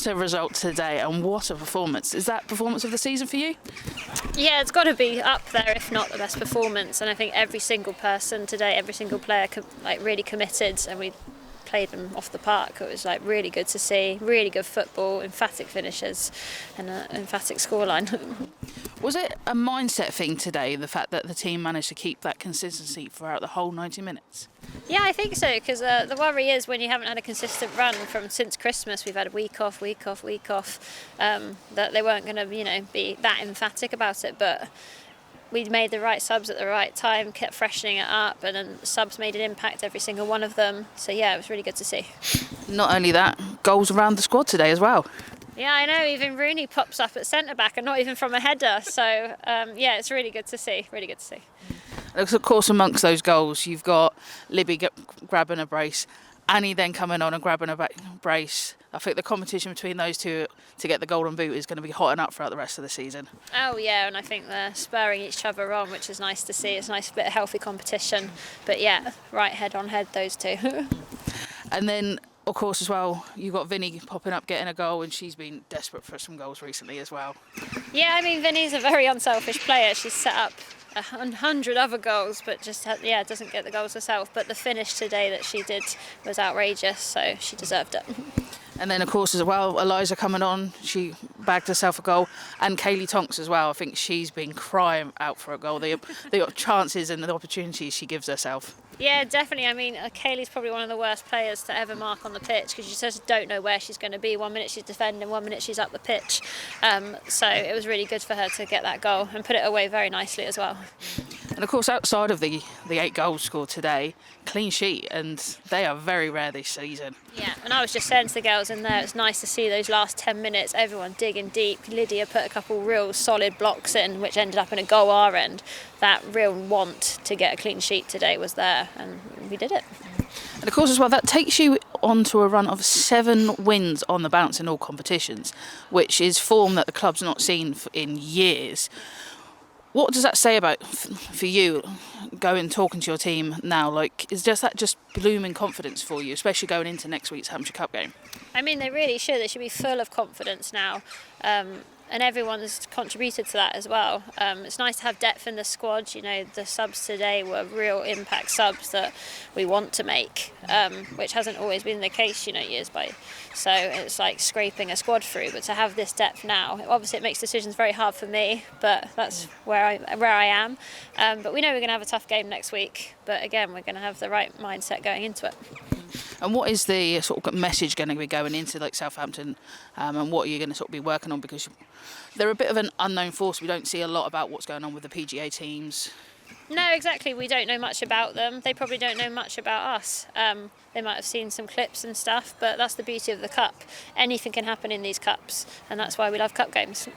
What a result today, and what a performance. Is that performance of the season for you? Yeah, it's got to be up there, if not the best performance. And I think every single person today, every single player, really committed, and we played them off the park. It was really good to see. Really good football, emphatic finishes, and an emphatic scoreline. Was it a mindset thing today, the fact that the team managed to keep that consistency throughout the whole 90 minutes? Yeah, I think so, because the worry is when you haven't had a consistent run since Christmas, we've had a week off, that they weren't going to, be that emphatic about it. But we made the right subs at the right time, kept freshening it up, and then subs made an impact, every single one of them. So yeah, it was really good to see. Not only that, goals around the squad today as well. Yeah, I know. Even Rooney pops up at centre back, and not even from a header. So yeah, it's really good to see. Really good to see. Of course, amongst those goals, you've got Libby grabbing a brace, Annie then coming on and grabbing a brace. I think the competition between those two to get the golden boot is going to be hotting up throughout the rest of the season. Oh yeah, and I think they're spurring each other on, which is nice to see. It's a nice bit of healthy competition. But yeah, right head on head, those two. And then, of course, as well, you've got Vinny popping up, getting a goal, and she's been desperate for some goals recently as well. Yeah, I mean, Vinny's a very unselfish player. She's set up 100 other goals, but just doesn't get the goals herself. But the finish today that she did was outrageous, so she deserved it. And then, of course, as well, Eliza coming on, she bagged herself a goal, and Kaylee Tonks as well. I think she's been crying out for a goal. The chances and the opportunities she gives herself. Yeah, definitely. I mean, Kaylee's probably one of the worst players to ever mark on the pitch, because you just don't know where she's going to be. 1 minute she's defending, 1 minute she's up the pitch. So it was really good for her to get that goal and put it away very nicely as well. And of course, outside of the 8 goals scored today, clean sheet, and they are very rare this season. Yeah, and I was just saying to the girls in there, it's nice to see those last 10 minutes, everyone digging deep. Lydia put a couple real solid blocks in, which ended up in a goal our end. That real want to get a clean sheet today was there, and we did it. And of course, as well, that takes you onto a run of 7 wins on the bounce in all competitions, which is form that the club's not seen in years. What does that say about for you talking to your team now? Is that just blooming confidence for you, especially going into next week's Hampshire Cup game? I mean, they really should. They should be full of confidence now. And everyone's contributed to that as well. It's nice to have depth in the squad. The subs today were real impact subs that we want to make, which hasn't always been the case, years by. So it's like scraping a squad through. But to have this depth now, obviously it makes decisions very hard for me, but that's where I am. But we know we're going to have a tough game next week. But again, we're going to have the right mindset going into it. And what is the sort of message going to be going into Southampton, and what are you going to sort of be working on? Because they're a bit of an unknown force. We don't see a lot about what's going on with the PGA teams. No, exactly. We don't know much about them. They probably don't know much about us. They might have seen some clips and stuff, but that's the beauty of the cup. Anything can happen in these cups, and that's why we love cup games.